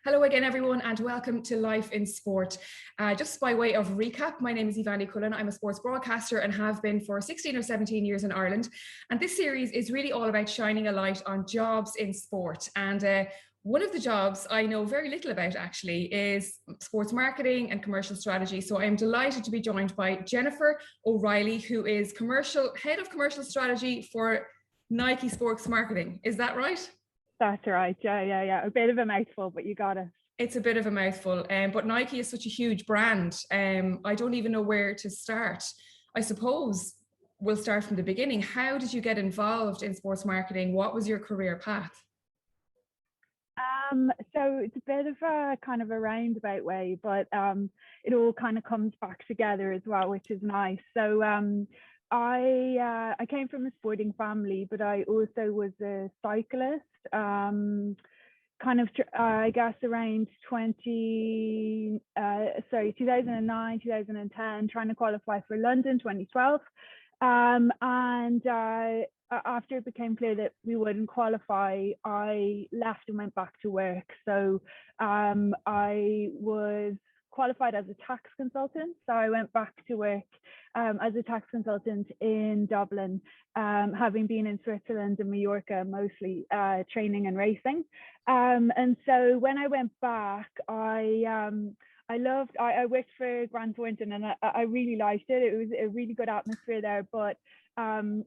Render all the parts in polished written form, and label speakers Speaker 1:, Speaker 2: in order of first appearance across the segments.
Speaker 1: Hello again, everyone, and welcome to Life in Sport. Just by way of recap, my name is Evanne Ní Chuilinn. I'm a sports broadcaster and have been for 16 or 17 years in Ireland. And this series is really all about shining a light on jobs in sport. And one of the jobs I know very little about actually is sports marketing and commercial strategy. So I'm delighted to be joined by Jennifer O'Reilly, who is head of commercial strategy for Nike Sports Marketing. Is that right?
Speaker 2: That's right. Yeah. A bit of a mouthful, but you got it.
Speaker 1: It's a bit of a mouthful, but Nike is such a huge brand. I don't even know where to start. I suppose we'll start from the beginning. How did you get involved in sports marketing? What was your career path?
Speaker 2: So it's a bit of a kind of a roundabout way, but it all kind of comes back together as well, which is nice. So I came from a sporting family, but I also was a cyclist. I guess around 2009, 2010, trying to qualify for London 2012. After it became clear that we wouldn't qualify, I left and went back to work. So I was qualified as a tax consultant. So I went back to work as a tax consultant in Dublin, having been in Switzerland and Mallorca, mostly training and racing. And so when I went back, I worked for Grant Thornton and I really liked it. It was a really good atmosphere there, but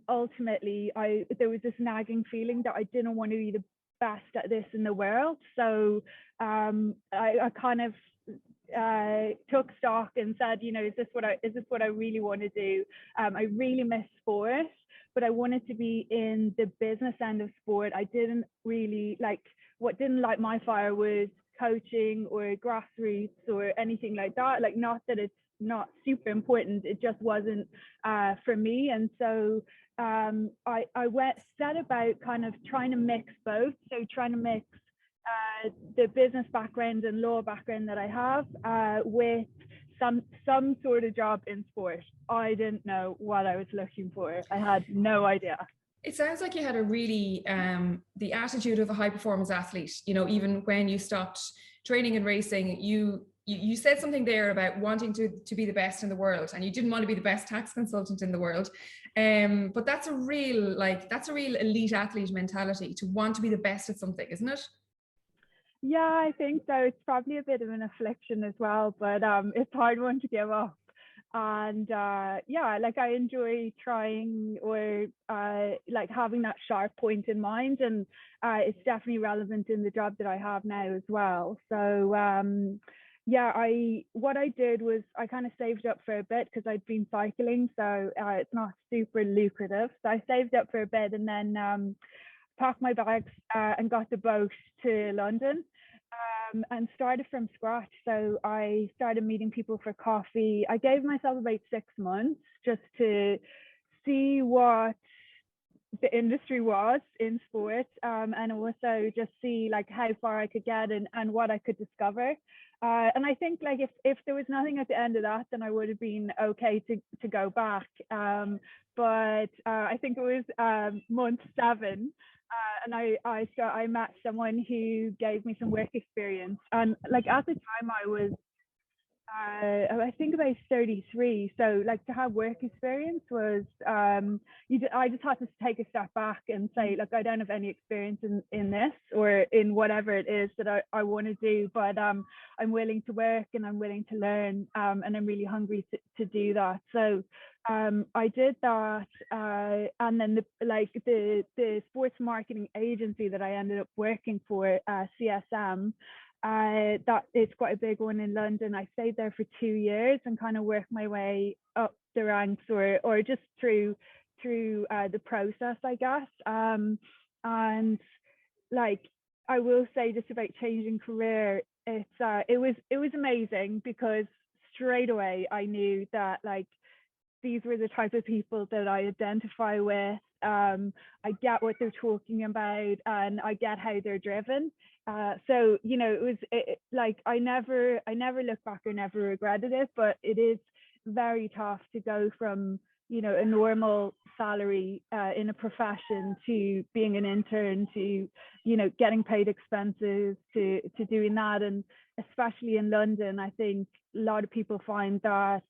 Speaker 2: ultimately there was this nagging feeling that I didn't want to be the best at this in the world. So I kind of took stock and said, is this what I really want to do? I really miss sport, but I wanted to be in the business end of sport. I didn't really what didn't light my fire was coaching or grassroots or anything like that. Like, not that it's not super important, it just wasn't for me. And so I set about kind of trying to mix both. So trying to mix the business background and law background that I have with some sort of job in sport. I didn't know what I was looking for. I had no idea.
Speaker 1: It sounds like you had a really the attitude of a high performance athlete. Even when you stopped training and racing, you said something there about wanting to be the best in the world, and you didn't want to be the best tax consultant in the world. But that's a real elite athlete mentality, to want to be the best at something, isn't it?
Speaker 2: Yeah, I think so. It's probably a bit of an affliction as well, but it's a hard one to give up. And I enjoy trying or having that sharp point in mind, and it's definitely relevant in the job that I have now as well. So what I did was I kind of saved up for a bit because I'd been cycling, so it's not super lucrative. So I saved up for a bit and then packed my bags and got the boat to London. And started from scratch. So I started meeting people for coffee. I gave myself about 6 months just to see what the industry was in sport, and also just see how far I could get and what I could discover. And I think if there was nothing at the end of that, then I would have been okay to go back. But I think it was month 7. And I met someone who gave me some work experience, and at the time I was I think about 33, so to have work experience was I just had to take a step back and say, I don't have any experience in this or in whatever it is that I want to do, but I'm willing to work and I'm willing to learn, and I'm really hungry to do that. So I did that, and then the sports marketing agency that I ended up working for, CSM, that it's quite a big one in London. I stayed there for 2 years and kind of worked my way up the ranks or just through the process, I guess. And I will say, just about changing career, it was amazing because straight away I knew that these were the type of people that I identify with. I get what they're talking about and I get how they're driven. So it was I never look back or never regretted it, but it is very tough to go from a normal salary in a profession to being an intern to, you know, getting paid expenses to doing that. And especially in London, I think a lot of people find that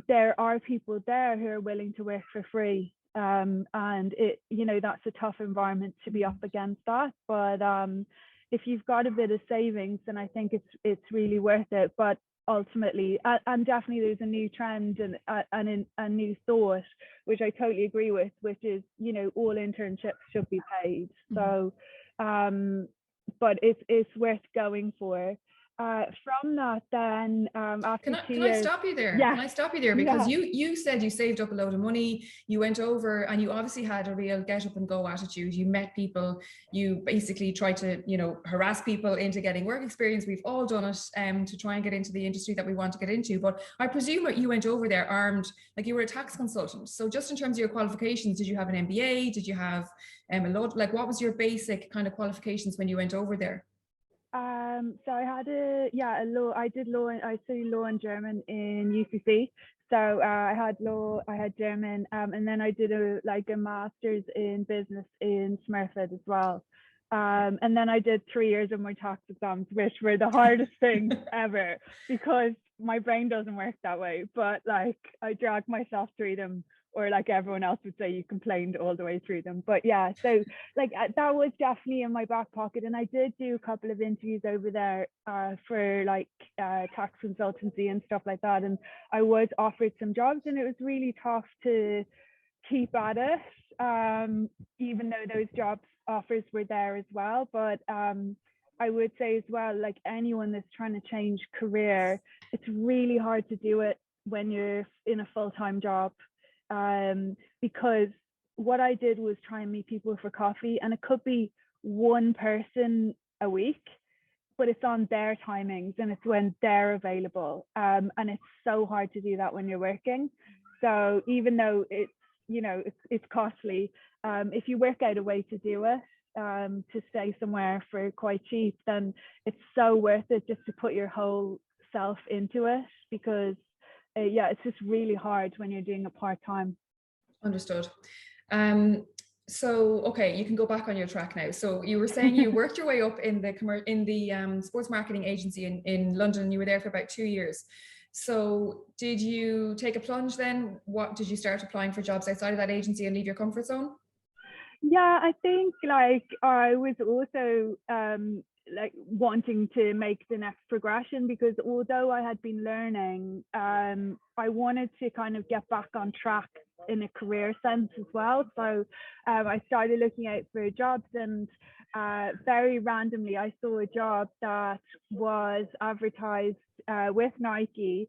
Speaker 2: there are people there who are willing to work for free. And it, you know, that's a tough environment to be up against that. But if you've got a bit of savings, then I think it's really worth it. But ultimately, and definitely there's a new trend and a new thought, which I totally agree with, which is, you know, all internships should be paid. So, but it's worth going for. From that, then after
Speaker 1: Can
Speaker 2: 2
Speaker 1: I
Speaker 2: years,
Speaker 1: stop you there?
Speaker 2: yeah,
Speaker 1: Can I stop you there? Because
Speaker 2: yeah.
Speaker 1: you said you saved up a load of money, you went over and you obviously had a real get up and go attitude. You met people, you basically tried to, you know, harass people into getting work experience. We've all done it to try and get into the industry that we want to get into. But I presume you went over there armed, like you were a tax consultant. So just in terms of your qualifications, did you have an MBA? Did you have a load, like what was your basic kind of qualifications when you went over there?
Speaker 2: So I had I did law, I studied law and German in UCC. So I had law, I had German, and then I did a master's in business in Smurfit as well. And then I did 3 years of my tax exams, which were the hardest thing ever because my brain doesn't work that way. But like I dragged myself through them, or like everyone else would say, you complained all the way through them. But yeah, so like that was definitely in my back pocket, and I did do a couple of interviews over there for tax consultancy and stuff like that, and I was offered some jobs, and it was really tough to keep at it, even though those jobs offers were there as well. But I would say as well, like anyone that's trying to change career, it's really hard to do it when you're in a full-time job, because what I did was try and meet people for coffee, and it could be one person a week, but it's on their timings and it's when they're available. And it's so hard to do that when you're working. So even though it's, you know, it's costly, if you work out a way to do it, to stay somewhere for quite cheap, then it's so worth it just to put your whole self into it, because it's just really hard when you're doing it part-time.
Speaker 1: Understood. So, okay, you can go back on your track now. So you were saying you worked your way up in the sports marketing agency in London. You were there for about 2 years. So did you take a plunge then? What did you start applying for jobs outside of that agency and leave your comfort zone?
Speaker 2: Yeah, I think like I was also like wanting to make the next progression, because although I had been learning, I wanted to kind of get back on track in a career sense as well. So I started looking out for jobs, and very randomly I saw a job that was advertised with Nike,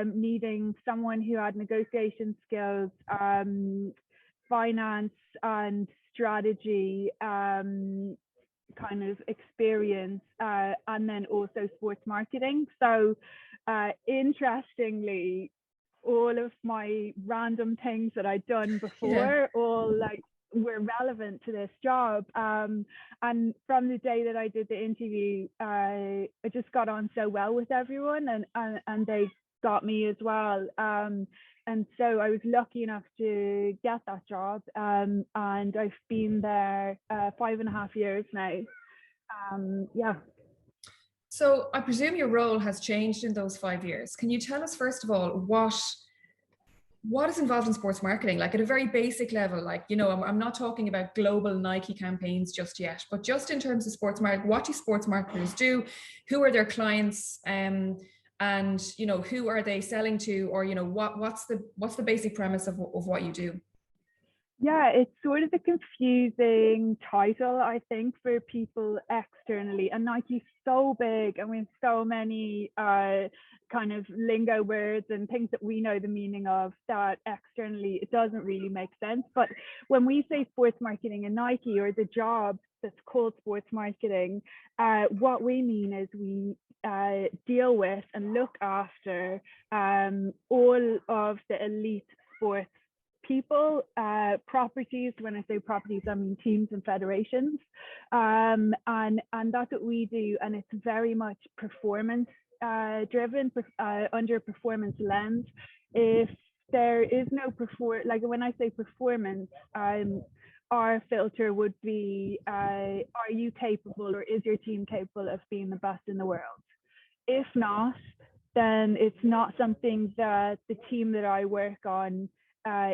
Speaker 2: needing someone who had negotiation skills, finance and strategy kind of experience, and then also sports marketing. So interestingly, all of my random things that I'd done before all like were relevant to this job. And from the day that I did the interview, I just got on so well with everyone, and they got me as well. And so I was lucky enough to get that job, and I've been there 5.5 years now.
Speaker 1: So I presume your role has changed in those 5 years. Can you tell us, first of all, what is involved in sports marketing? Like at a very basic level, like, you know, I'm not talking about global Nike campaigns just yet, but just in terms of sports marketing, what do sports marketers do? Who are their clients? And you know, who are they selling to, or you know, what's the basic premise of what you do?
Speaker 2: Yeah, it's sort of a confusing title, I think, for people externally. And Nike's so big, and we have so many kind of lingo words and things that we know the meaning of, that externally it doesn't really make sense. But when we say sports marketing in Nike, or the job that's called sports marketing, what we mean is we deal with and look after all of the elite sports people, properties. When I say properties, I mean teams and federations, and that's what we do. And it's very much performance driven, under performance lens. If there is no like when I say performance, our filter would be, are you capable, or is your team capable of being the best in the world? If not, then it's not something that the team that I work on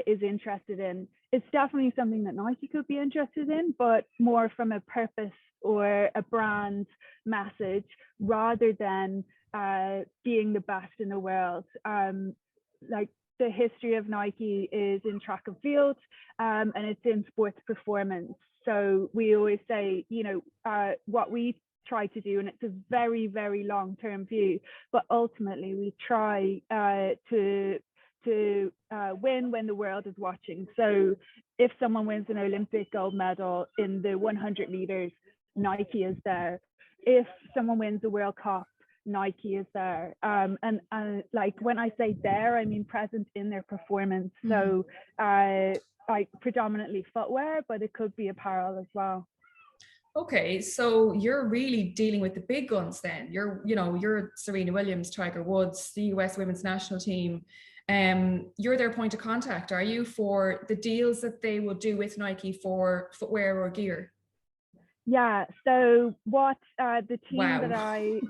Speaker 2: is interested in. It's definitely something that Nike could be interested in, but more from a purpose or a brand message, rather than being the best in the world. Like, the history of Nike is in track and field, and it's in sports performance. So we always say, what we try to do, and it's a very, very long-term view, but ultimately we try to win when the world is watching. So if someone wins an Olympic gold medal in the 100 meters, Nike is there. If someone wins a World Cup, Nike is there. And like, when I say there, I mean present in their performance. So like predominantly footwear, but it could be apparel as well.
Speaker 1: Okay, so you're really dealing with the big guns then. You're Serena Williams, Tiger Woods, the US women's national team. You're their point of contact, are you, for the deals that they will do with Nike for footwear or gear?
Speaker 2: Yeah, so what the team
Speaker 1: Wow.
Speaker 2: that I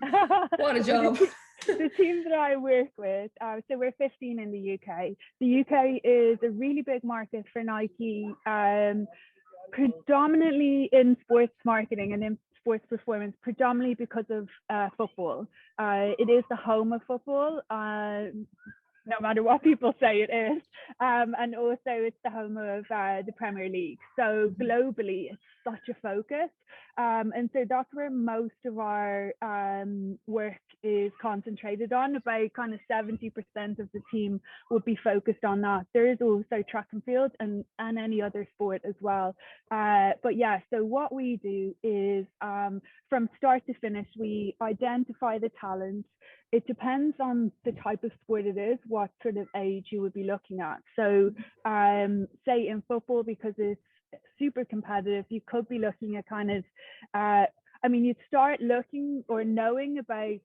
Speaker 1: What a job.
Speaker 2: The team that I work with, so we're 15 in the UK. The UK is a really big market for Nike, predominantly in sports marketing and in sports performance, predominantly because of football. It is the home of football, no matter what people say it is. And also it's the home of the Premier League. So globally, it's such a focus. And so that's where most of our work is concentrated on. About kind of 70% of the team would be focused on that. There is also track and field and any other sport as well. But yeah, so what we do is from start to finish, we identify the talent. It depends on the type of sport it is, what sort of age you would be looking at. So say in football, because it's super competitive, you could be looking at kind of, you'd start looking or knowing about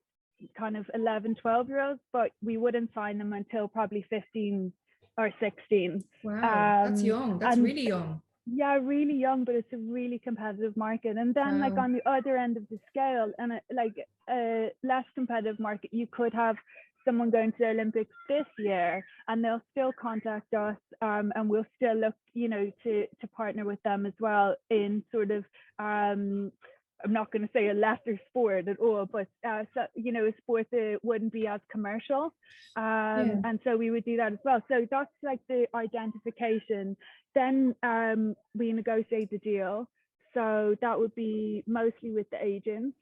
Speaker 2: kind of 11, 12-year-olds, but we wouldn't sign them until probably 15 or 16.
Speaker 1: Wow, that's young. That's really young.
Speaker 2: Yeah, really young, but it's a really competitive market. And then like on the other end of the scale, and like a less competitive market, you could have someone going to the Olympics this year and they'll still contact us, and we'll still look, to partner with them as well in sort of, I'm not going to say a lesser sport at all, but a sport that wouldn't be as commercial. And so we would do that as well. So that's like the identification. Then we negotiate the deal. So that would be mostly with the agents.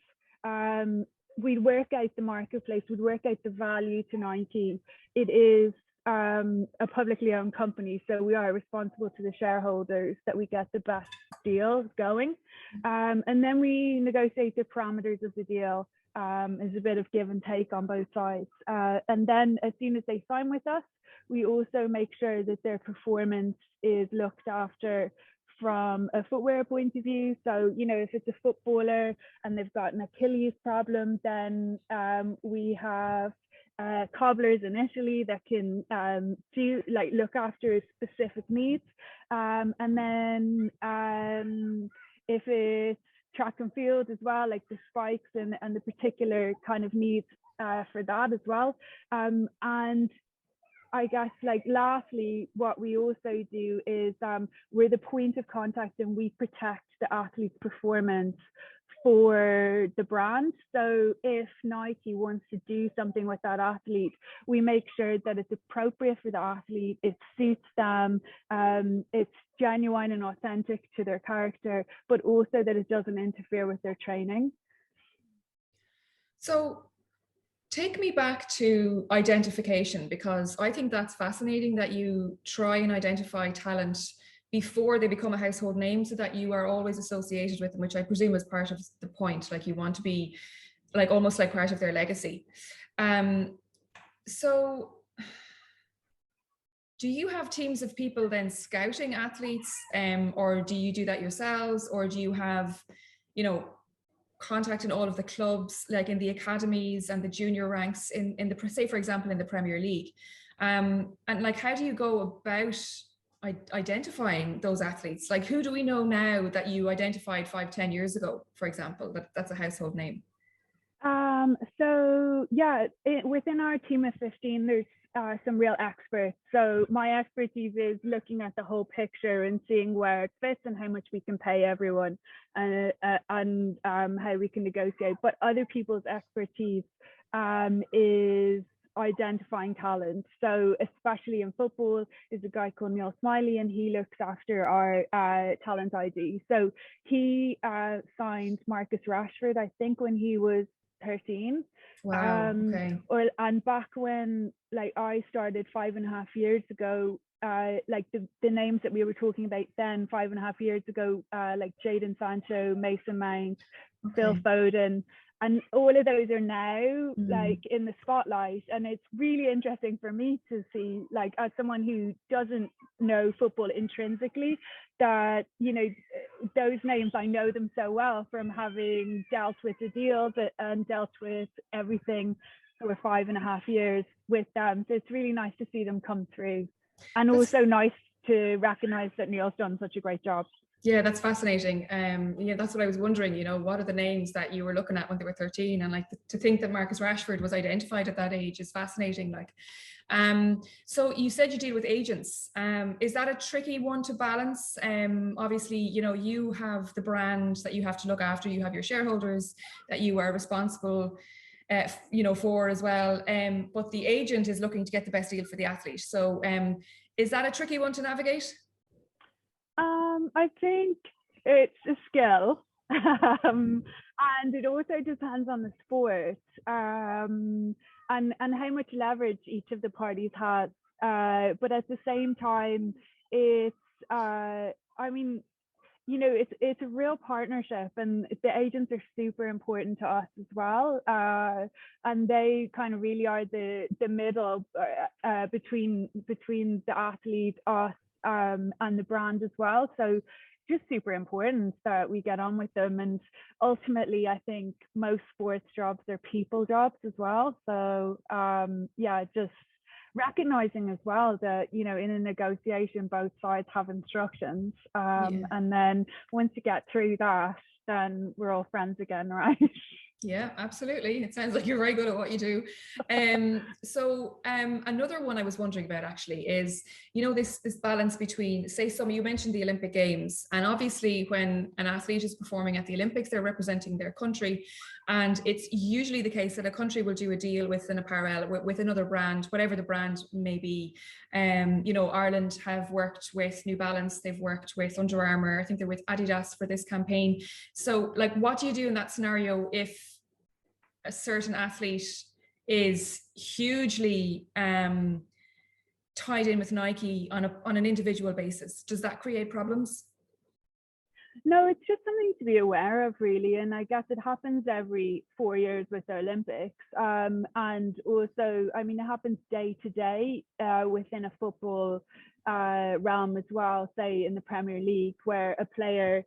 Speaker 2: We'd work out the marketplace, we'd work out the value to Nike. It is a publicly owned company, so we are responsible to the shareholders that we get the best deal going. And then we negotiate the parameters of the deal. There's a bit of give and take on both sides. And then as soon as they sign with us, we also make sure that their performance is looked after from a footwear point of view. So, if it's a footballer and they've got an Achilles problem, then we have cobblers in Italy that can look after specific needs. And then if it's track and field as well, like the spikes and the particular kind of needs for that as well. And I guess, like, lastly, what we also do is we're the point of contact and we protect the athlete's performance for the brand. So if Nike wants to do something with that athlete, we make sure that it's appropriate for the athlete, it suits them, it's genuine and authentic to their character, but also that it doesn't interfere with their training.
Speaker 1: So take me back to identification, because I think that's fascinating that you try and identify talent before they become a household name, so that you are always associated with them, which I presume is part of the point. Like, you want to be like almost like part of their legacy. So do you have teams of people then scouting athletes, or do you do that yourselves, or do you have, contact in all of the clubs, like in the academies and the junior ranks in the, say for example, in the Premier League? And like, how do you go about identifying those athletes? Like, who do we know now that you identified 5, 10 years ago, for example, that's a household name?
Speaker 2: So yeah, within our team of 15, there's some real experts. So my expertise is looking at the whole picture and seeing where it fits and how much we can pay everyone, and how we can negotiate. But other people's expertise is identifying talent. So especially in football, is a guy called Neil Smiley, and he looks after our talent ID. So he signed Marcus Rashford, I think, when he was 13.
Speaker 1: Wow. Okay.
Speaker 2: And back when like I started 5.5 years ago, like the names that we were talking about then 5.5 years ago, like Jadon Sancho, Mason Mount, Phil Foden, and all of those are now like in the spotlight. And it's really interesting for me to see, like, as someone who doesn't know football intrinsically, that, you know, those names, I know them so well from having dealt with the deals and dealt with everything for 5.5 years with them. So it's really nice to see them come through, and also nice to recognize that Neil's done such a great job.
Speaker 1: Yeah, that's fascinating. Yeah, that's what I was wondering, you know, what are the names that you were looking at when they were 13? And like to think that Marcus Rashford was identified at that age is fascinating. Like, so you said you deal with agents. Is that a tricky one to balance? Obviously, you know, you have the brand that you have to look after, you have your shareholders that you are responsible you know, for as well. But the agent is looking to get the best deal for the athlete. So is that a tricky one to navigate?
Speaker 2: I think it's a skill, and it also depends on the sport, and how much leverage each of the parties has. But at the same time, it's I mean, you know, it's a real partnership, and the agents are super important to us as well, and they kind of really are the middle between the athlete, us, and the brand as well. So just super important that we get on with them. And ultimately, I think most sports jobs are people jobs as well. So yeah, just recognizing as well that, you know, in a negotiation, both sides have instructions, and then once you get through that, then we're all friends again, right?
Speaker 1: Yeah, absolutely. It sounds like you're very good at what you do. So another one I was wondering about actually is, you know, this balance between, say, you mentioned the Olympic Games, and obviously when an athlete is performing at the Olympics, they're representing their country. And it's usually the case that a country will do a deal with an apparel, with another brand, whatever the brand may be. You know, Ireland have worked with New Balance, they've worked with Under Armour, I think they're with Adidas for this campaign. So like, what do you do in that scenario if a certain athlete is hugely tied in with Nike on an individual basis? Does that create problems?
Speaker 2: No, it's just something to be aware of, really. And I guess it happens every 4 years with the Olympics. And also, I mean, it happens day to day within a football realm as well, say in the Premier League, where a player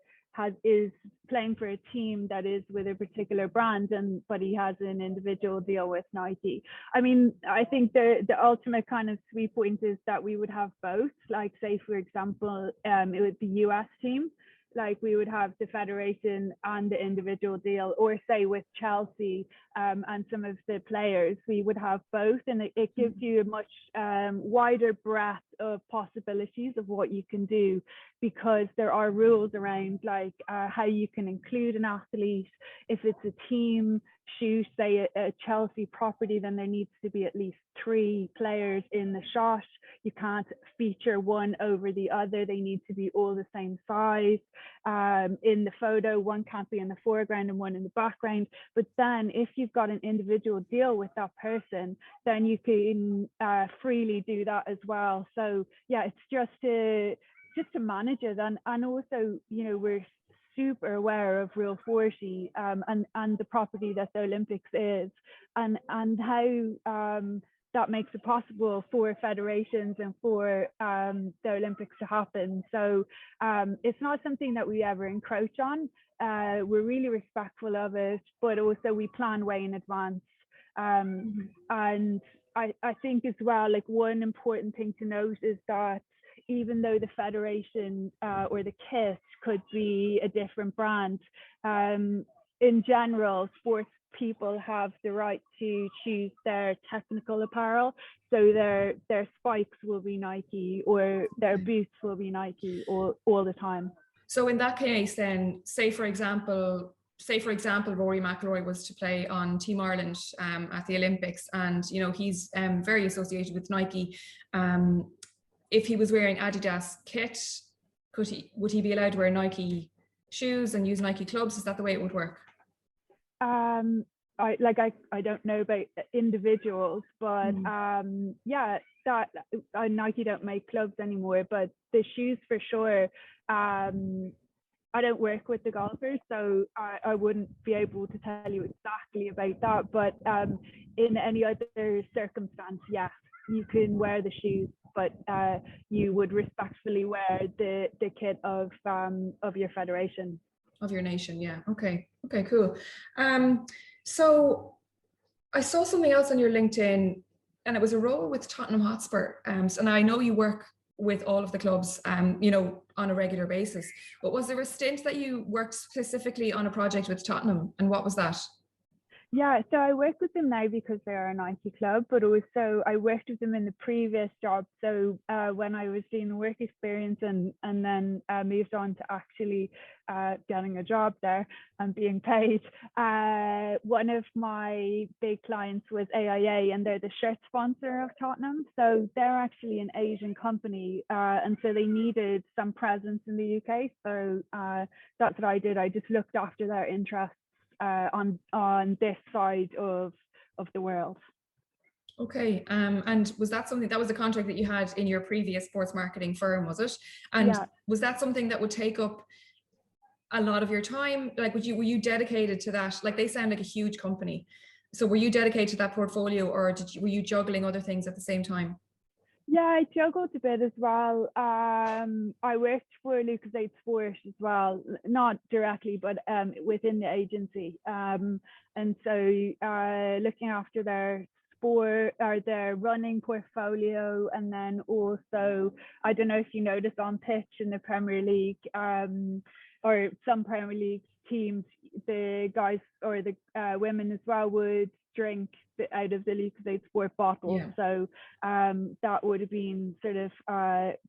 Speaker 2: is playing for a team that is with a particular brand, but he has an individual deal with Nike. I mean, I think the ultimate kind of sweet point is that we would have both. Like, say, for example, it would be US team, like we would have the federation and the individual deal, or say with Chelsea and some of the players, we would have both. And it gives you a much wider breadth of possibilities of what you can do, because there are rules around like how you can include an athlete. If it's a team shoot, say a Chelsea property, then there needs to be at least 3 players in the shot. You can't feature one over the other. They need to be all the same size. In the photo, one can't be in the foreground and one in the background. But then if you've got an individual deal with that person, then you can freely do that as well. So yeah, it's just to manage it. And also, you know, we're super aware of Rule 40 and the property that the Olympics is, and how that makes it possible for federations and for the Olympics to happen. So it's not something that we ever encroach on. We're really respectful of it, but also we plan way in advance. And I think as well, like one important thing to note is that even though the federation or the kit could be a different brand, in general, sports people have the right to choose their technical apparel. So their spikes will be Nike, or their boots will be Nike all the time.
Speaker 1: So in that case, then, say for example, Rory McIlroy was to play on Team Ireland at the Olympics, and he's very associated with Nike. If he was wearing Adidas kit, would he be allowed to wear Nike shoes and use Nike clubs? Is that the way it would work?
Speaker 2: I don't know about individuals, but yeah, that Nike don't make clubs anymore, but the shoes for sure. I don't work with the golfers, so I wouldn't be able to tell you exactly about that. But in any other circumstance, yes, you can wear the shoes, but you would respectfully wear the kit of your federation.
Speaker 1: Of your nation, yeah. Okay, cool. So I saw something else on your LinkedIn, and it was a role with Tottenham Hotspur. And I know you work with all of the clubs, on a regular basis. But was there a stint that you worked specifically on a project with Tottenham, and what was that?
Speaker 2: Yeah, so I work with them now because they're a Nike club, but also I worked with them in the previous job. So when I was doing the work experience and then moved on to actually getting a job there and being paid, one of my big clients was AIA, and they're the shirt sponsor of Tottenham. So they're actually an Asian company, and so they needed some presence in the UK. So that's what I did. I just looked after their interests on this side of the world.
Speaker 1: Okay, and was that something that was a contract that you had in your previous sports marketing firm, was it? And
Speaker 2: yeah.
Speaker 1: Was that something that would take up a lot of your time? Like, were you dedicated to that? Like, they sound like a huge company, so were you dedicated to that portfolio, or were you juggling other things at the same time?
Speaker 2: Yeah, I juggled a bit as well. I worked for Lucozade Sport as well, not directly, but within the agency. And so looking after their sport or their running portfolio, and then also, I don't know if you noticed on pitch in the Premier League, or some Premier League teams, the guys or the women as well would drink out of the Lucozade Sport bottle. Yeah. So that would have been sort of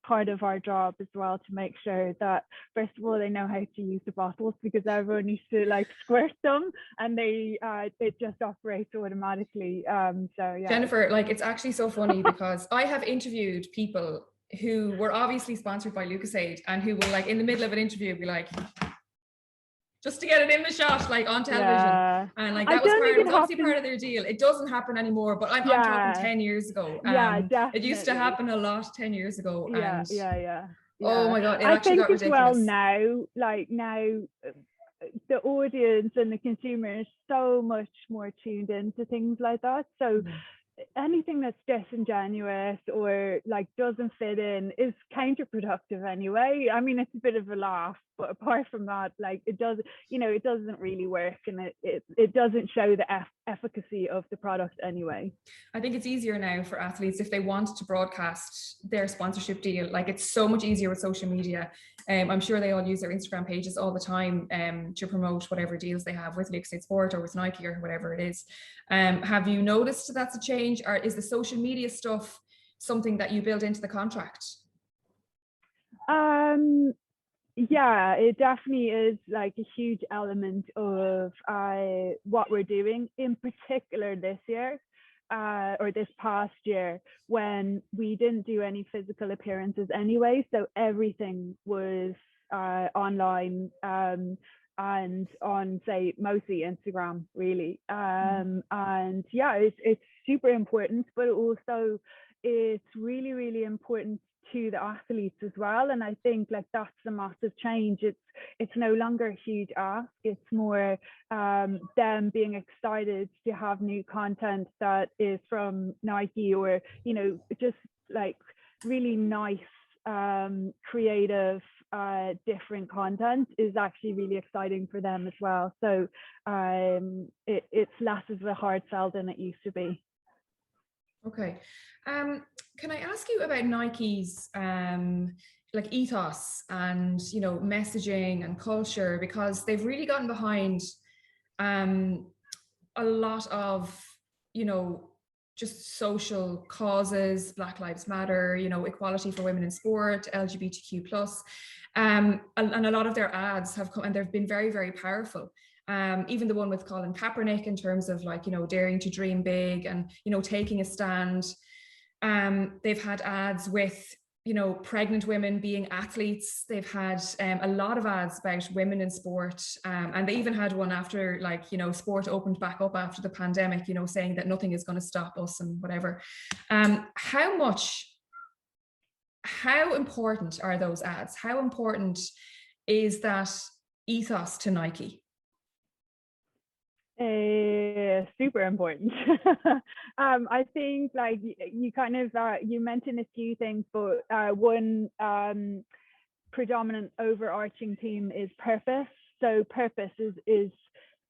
Speaker 2: part of our job as well, to make sure that first of all they know how to use the bottles, because everyone needs to like squirt them, and it just operates automatically. So yeah.
Speaker 1: Jennifer, like, it's actually so funny because I have interviewed people who were obviously sponsored by Lucozade, and who will, like, in the middle of an interview be like, just to get it in the shot, like on television. Yeah. And like that was obviously part of their deal. It doesn't happen anymore, but I'm talking 10 years ago.
Speaker 2: Definitely.
Speaker 1: It used to happen a lot 10 years ago.
Speaker 2: Yeah.
Speaker 1: Oh my God, it
Speaker 2: I
Speaker 1: actually
Speaker 2: think
Speaker 1: got ridiculous.
Speaker 2: Well, now the audience and the consumer is so much more tuned into things like that. So anything that's disingenuous or like doesn't fit in is counterproductive anyway. I mean, it's a bit of a laugh, but apart from that, like, it doesn't really work, and it doesn't show the efficacy of the product anyway.
Speaker 1: I think it's easier now for athletes if they want to broadcast their sponsorship deal. Like, it's so much easier with social media. I'm sure they all use their Instagram pages all the time to promote whatever deals they have with Lucozade Sport or with Nike or whatever it is. Have you noticed that's a change, or is the social media stuff something that you build into the contract?
Speaker 2: Yeah, it definitely is like a huge element of what we're doing, in particular this year. Or this past year, when we didn't do any physical appearances anyway, so everything was online and on, say, mostly Instagram, really. And yeah, it's super important, but also it's really, really important to the athletes as well. And I think like that's a massive change. It's no longer a huge ask. It's more them being excited to have new content that is from Nike, or just like really nice creative different content is actually really exciting for them as well. So it's less of a hard sell than it used to be.
Speaker 1: Okay. Can I ask you about Nike's like ethos and messaging and culture, because they've really gotten behind um, a lot of you know just social causes, Black Lives Matter, equality for women in sport, LGBTQ plus, and a lot of their ads have come and they've been very, very powerful. Even the one with Colin Kaepernick, in terms of like daring to dream big and taking a stand. They've had ads with pregnant women being athletes. They've had a lot of ads about women in sport, and they even had one after, like, sport opened back up after the pandemic, saying that nothing is going to stop us and whatever. How important are those ads? How important is that ethos to Nike?
Speaker 2: Super important. I think, like, you kind of you mentioned a few things, but one predominant overarching theme is purpose. So purpose is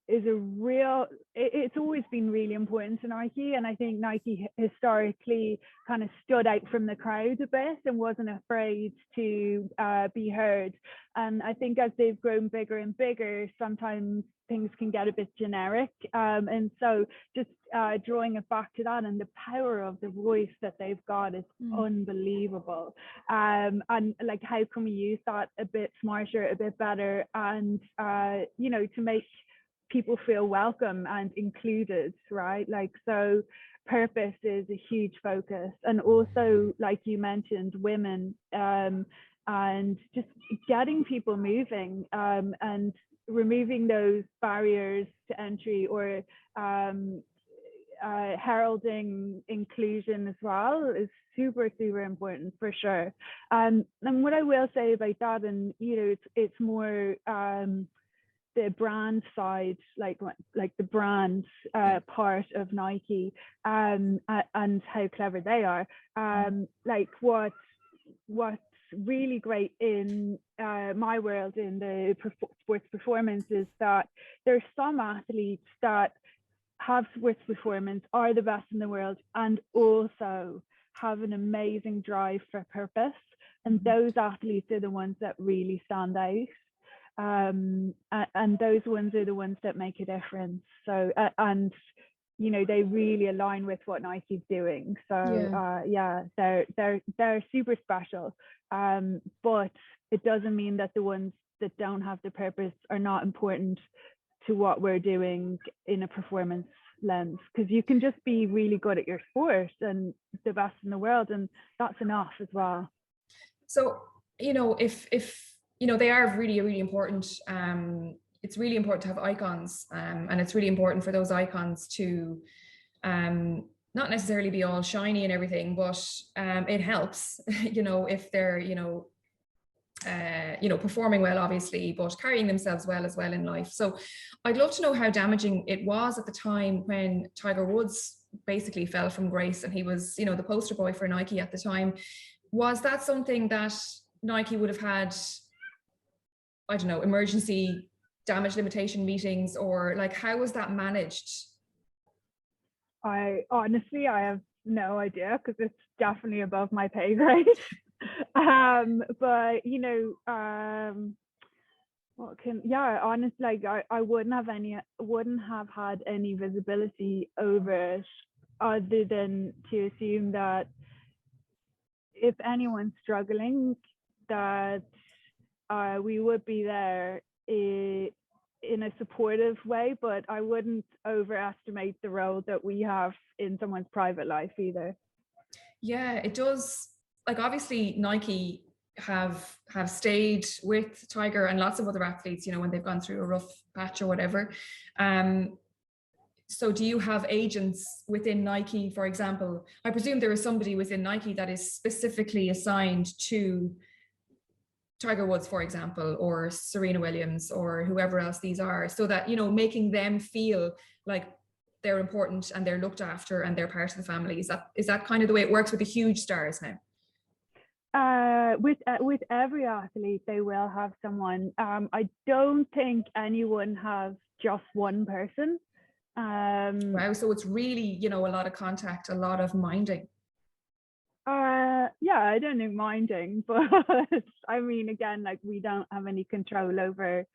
Speaker 2: a real, it's always been really important to Nike, and I think Nike historically kind of stood out from the crowd a bit and wasn't afraid to be heard. And I think as they've grown bigger and bigger, sometimes things can get a bit generic, and so just drawing it back to that, and the power of the voice that they've got is unbelievable. And like, how can we use that a bit smarter, a bit better, and to make people feel welcome and included, right? Like, so purpose is a huge focus, and also, like you mentioned, women, and just getting people moving, and removing those barriers to entry, or heralding inclusion as well, is super, super important for sure. And what I will say about that, and it's more the brand side, like the brand part of Nike, and how clever they are. Like, what's really great in my world, in the sports performance, is that there's some athletes that have sports performance, are the best in the world, and also have an amazing drive for purpose. And those athletes are the ones that really stand out. And those ones are the ones that make a difference. So and they really align with what Nike's doing. So they're super special. But it doesn't mean that the ones that don't have the purpose are not important to what we're doing in a performance lens, because you can just be really good at your sport and the best in the world, and that's enough as well.
Speaker 1: So if they are really, really important. It's really important to have icons, and it's really important for those icons to not necessarily be all shiny and everything, but it helps, if they're, performing well, obviously, but carrying themselves well as well in life. So I'd love to know how damaging it was at the time when Tiger Woods basically fell from grace, and he was, the poster boy for Nike at the time. Was that something that Nike would have had, I don't know, emergency damage limitation meetings, or like, how was that managed?
Speaker 2: I have no idea, because it's definitely above my pay grade. But honestly, like, I wouldn't have had any visibility over it, other than to assume that if anyone's struggling, that we would be there in a supportive way, but I wouldn't overestimate the role that we have in someone's private life either.
Speaker 1: Yeah, it does. Like, obviously Nike have stayed with Tiger and lots of other athletes, when they've gone through a rough patch or whatever. So do you have agents within Nike, for example? I presume there is somebody within Nike that is specifically assigned to Tiger Woods, for example, or Serena Williams, or whoever else these are, so that, making them feel like they're important and they're looked after and they're part of the family. Is that kind of the way it works with the huge stars now?
Speaker 2: With every athlete, they will have someone. I don't think anyone has just one person.
Speaker 1: Wow, so it's really, a lot of contact, a lot of minding.
Speaker 2: Yeah, I don't know minding, but I mean, again, like we don't have any control over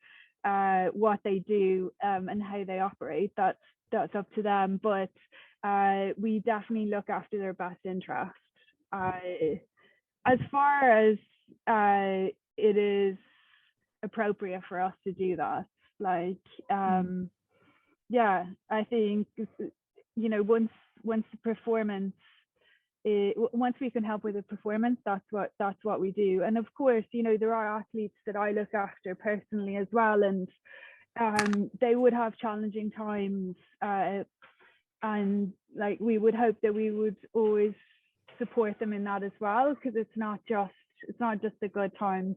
Speaker 2: what they do and how they operate. That's up to them. But we definitely look after their best interest. As far as it is appropriate for us to do that, like yeah, I think once the performance once we can help with the performance, that's what we do. And of course, there are athletes that I look after personally as well, and they would have challenging times, and like we would hope that we would always support them in that as well, because it's not just the good times.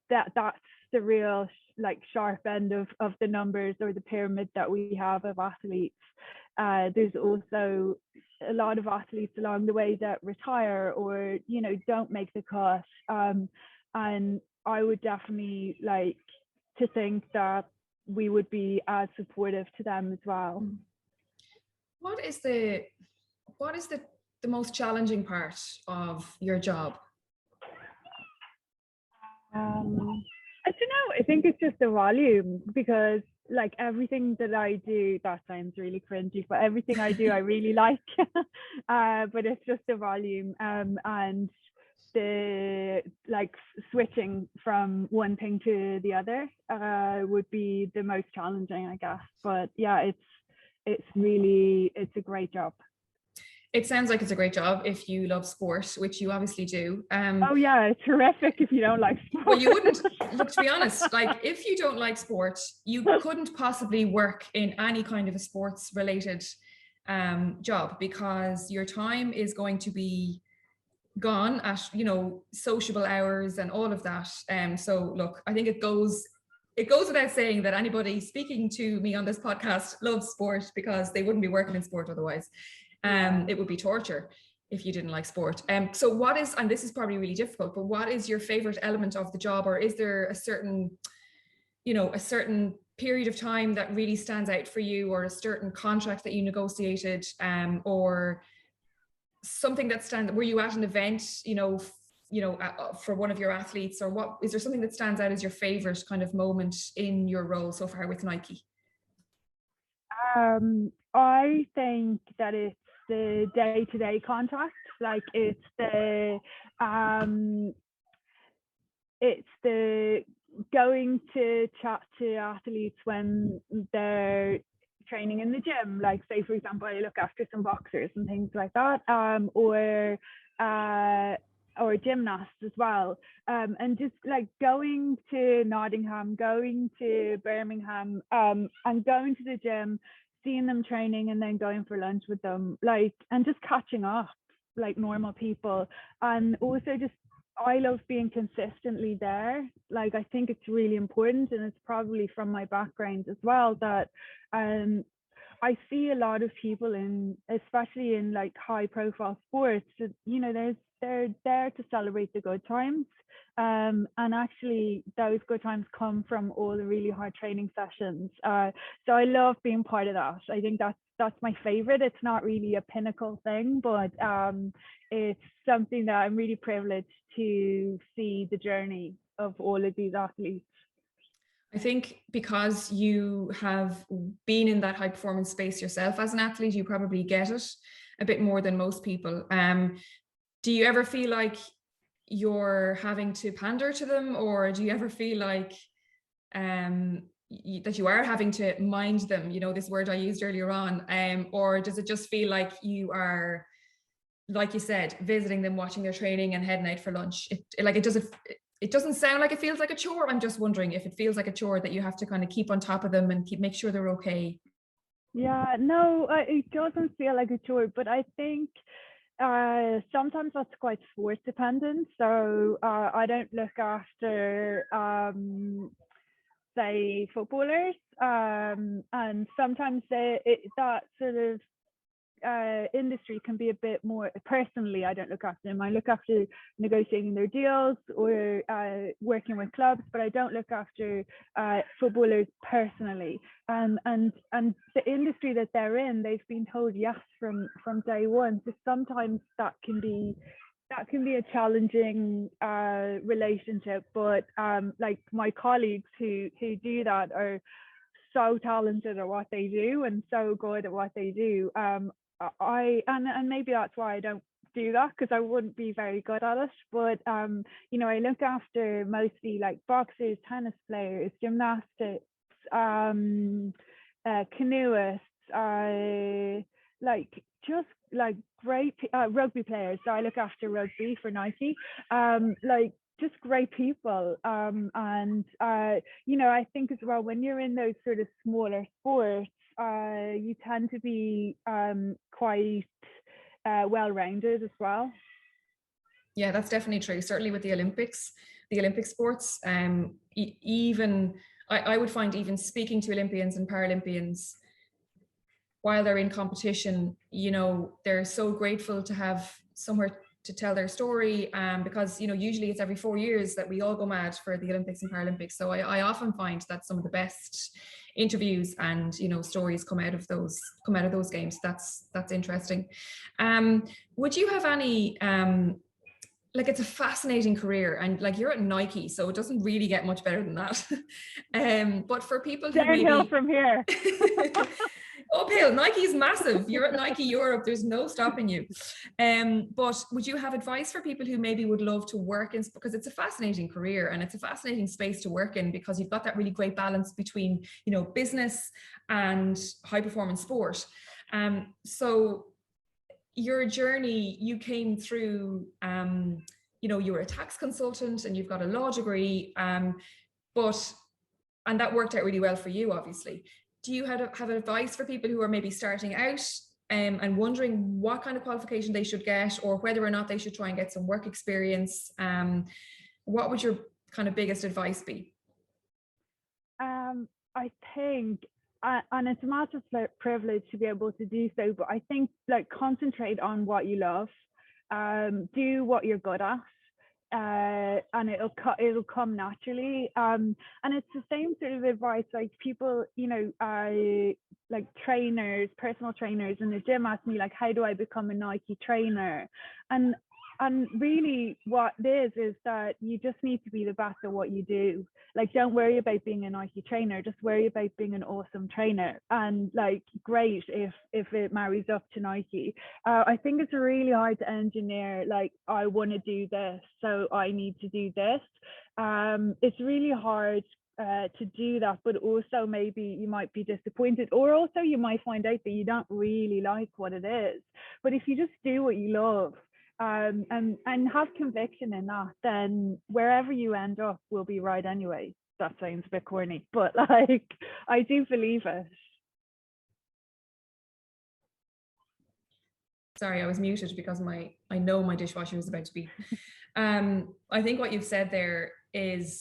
Speaker 2: That's the real sharp end of the numbers or the pyramid that we have of athletes. There's also a lot of athletes along the way that retire or don't make the cut, and I would definitely like to think that we would be as supportive to them as well.
Speaker 1: What is the most challenging part of your job?
Speaker 2: I don't know. I think it's just the volume, because like everything that I do, that sounds really cringy, but everything I do I really like. But it's just the volume, and the switching from one thing to the other would be the most challenging, I guess. But yeah, it's a great job.
Speaker 1: It sounds like it's a great job if you love sport, which you obviously do.
Speaker 2: Oh yeah, it's terrific if you don't like sport.
Speaker 1: Well, you wouldn't, look, to be honest, like if you don't like sport, you couldn't possibly work in any kind of a sports related job, because your time is going to be gone at, sociable hours and all of that. So look, I think it goes without saying that anybody speaking to me on this podcast loves sport, because they wouldn't be working in sport otherwise. It would be torture if you didn't like sport. So what is, and this is probably really difficult, but what is your favorite element of the job? Or is there a certain period of time that really stands out for you, or a certain contract that you negotiated, or something that stands, were you at an event, for one of your athletes, or what, is there something that stands out as your favorite kind of moment in your role so far with Nike?
Speaker 2: I think that it's the day-to-day contact. Like it's the going to chat to athletes when they're training in the gym. Like say for example, I look after some boxers and things like that, or gymnasts as well, and just like going to Nottingham, going to Birmingham, and going to the gym, seeing them training, and then going for lunch with them, like, and just catching up like normal people. And also just, I love being consistently there. Like I think it's really important, and it's probably from my background as well, that I see a lot of people especially in like high profile sports, that they're there to celebrate the good times, and actually those good times come from all the really hard training sessions. So I love being part of that. I think that's my favorite. It's not really a pinnacle thing, but it's something that I'm really privileged to see the journey of all of these athletes.
Speaker 1: I think because you have been in that high performance space yourself as an athlete, you probably get it a bit more than most people. Do you ever feel like you're having to pander to them, or do you ever feel like that you are having to mind them, this word I used earlier on, or does it just feel like you are, like you said, visiting them, watching their training and heading out for lunch? It doesn't sound like it feels like a chore. I'm just wondering if it feels like a chore that you have to kind of keep on top of them and make sure they're okay.
Speaker 2: Yeah, no, it doesn't feel like a chore, but I think sometimes that's quite sport dependent. So I don't look after say footballers, and sometimes that sort of industry can be a bit more, personally, I don't look after them. I look after negotiating their deals or working with clubs, but I don't look after footballers personally. And the industry that they're in, they've been told yes from day one. So sometimes that can be a challenging relationship, but like my colleagues who do that are so talented at what they do and so good at what they do. And maybe that's why I don't do that, because I wouldn't be very good at it. But you know, I look after mostly like boxers, tennis players, gymnastics, canoeists, like just like great rugby players. So I look after rugby for Nike. Like just great people. And you know, I think as well, when you're in those sort of smaller sports, you tend to be quite well-rounded as well.
Speaker 1: Yeah, that's definitely true. Certainly with the Olympic sports, even I would find, even speaking to Olympians and Paralympians while they're in competition, you know, they're so grateful to have somewhere to tell their story, because, you know, usually it's every 4 years that we all go mad for the Olympics and Paralympics. So I often find that some of the best interviews and, you know, stories come out of those games. That's interesting. Would you have any like, it's a fascinating career, and like, you're at Nike, so it doesn't really get much better than that. But for people who
Speaker 2: downhill
Speaker 1: maybe
Speaker 2: from here.
Speaker 1: uphill, Nike's massive. You're at Nike Europe, there's no stopping you. But would you have advice for people who maybe would love to work in, because it's a fascinating career and it's a fascinating space to work in, because you've got that really great balance between, you know, business and high performance sport. So your journey, you came through, you know, you were a tax consultant and you've got a law degree, and that worked out really well for you, obviously. Do you have advice for people who are maybe starting out and wondering what kind of qualification they should get, or whether or not they should try and get some work experience? What would your kind of biggest advice be?
Speaker 2: I think, and it's a massive privilege to be able to do so, but I think, like, concentrate on what you love, do what you're good at, and it'll come naturally. And it's the same sort of advice, like people, you know, like trainers, personal trainers in the gym ask me, like, how do I become a Nike trainer? And really what it is that you just need to be the best at what you do. Like, don't worry about being a Nike trainer, just worry about being an awesome trainer. And like, great if it marries up to Nike. I think it's really hard to engineer, like, I want to do this, so I need to do this. It's really hard to do that, but also maybe you might be disappointed, or also you might find out that you don't really like what it is. But if you just do what you love, and have conviction in that, then wherever you end up will be right anyway. That sounds a bit corny, but like, I do believe it.
Speaker 1: Sorry, I was muted because I know my dishwasher is about to be. I think what you've said there is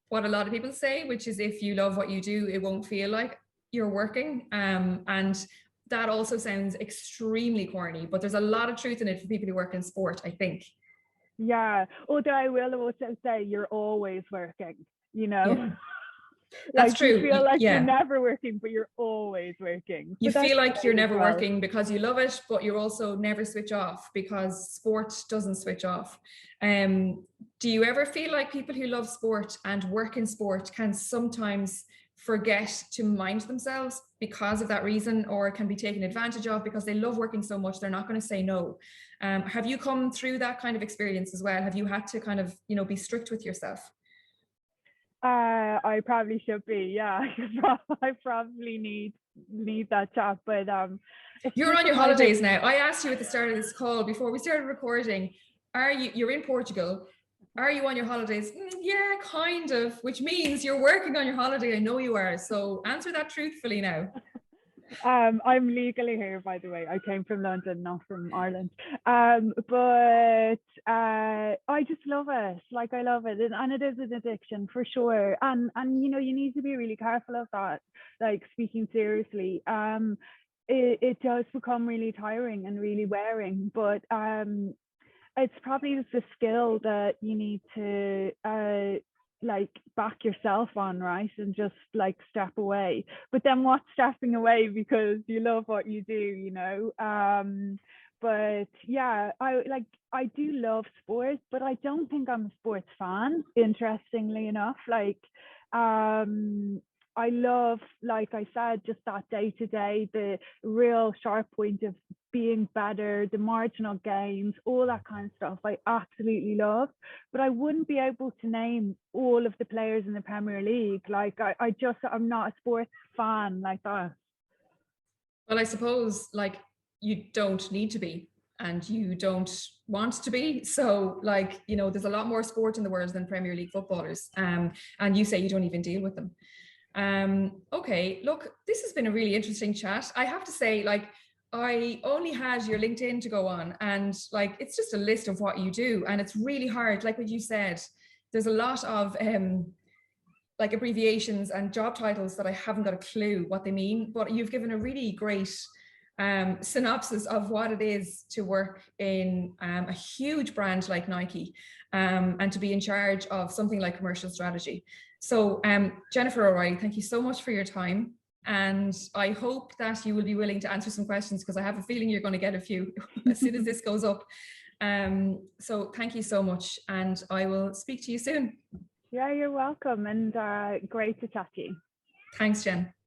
Speaker 1: what a lot of people say, which is, if you love what you do, it won't feel like you're working. And that also sounds extremely corny, but there's a lot of truth in it for people who work in sport, I think.
Speaker 2: Yeah, although I will also say you're always working, you know.
Speaker 1: Yeah. That's
Speaker 2: like,
Speaker 1: true.
Speaker 2: You feel like
Speaker 1: yeah.
Speaker 2: You're never working, but you're always working.
Speaker 1: You feel like you're never
Speaker 2: well.
Speaker 1: working because you love it, but you're also never switch off, because sport doesn't switch off. Do you ever feel like people who love sport and work in sport can sometimes forget to mind themselves because of that reason, or can be taken advantage of because they love working so much they're not going to say no? Have you come through that kind of experience as well? Have you had to kind of, you know, be strict with yourself?
Speaker 2: I probably should be, yeah. I probably need that chat, but
Speaker 1: you're on your holidays now. I asked you at the start of this call, before we started recording, you're in Portugal, are you on your holidays? Yeah, kind of, which means you're working on your holiday. I know you are, so answer that truthfully now.
Speaker 2: I'm legally here, by the way. I came from London, not from Ireland. But I just love it. Like, I love it, and it is an addiction for sure. And you know, you need to be really careful of that. Like, speaking seriously, it does become really tiring and really wearing, but it's probably just a skill that you need to like back yourself on, right? And just like step away. But then what's stepping away because you love what you do, you know? But yeah, I do love sports, but I don't think I'm a sports fan, interestingly enough. Like I love, like I said, just that day to day, the real sharp point of being better, the marginal gains, all that kind of stuff. I absolutely love, but I wouldn't be able to name all of the players in the Premier League. Like I'm not a sports fan like that.
Speaker 1: Well, I suppose like you don't need to be and you don't want to be. So like, you know, there's a lot more sport in the world than Premier League footballers. And you say you don't even deal with them. Okay, look, this has been a really interesting chat. I have to say, like, I only had your LinkedIn to go on, and like, it's just a list of what you do, and it's really hard. Like what you said, there's a lot of like abbreviations and job titles that I haven't got a clue what they mean, but you've given a really great synopsis of what it is to work in a huge brand like Nike and to be in charge of something like commercial strategy. So Jennifer O'Reilly, thank you so much for your time. And I hope that you will be willing to answer some questions because I have a feeling you're going to get a few as soon as this goes up. So thank you so much. And I will speak to you soon.
Speaker 2: Yeah, you're welcome. And great to chat to you.
Speaker 1: Thanks, Jen.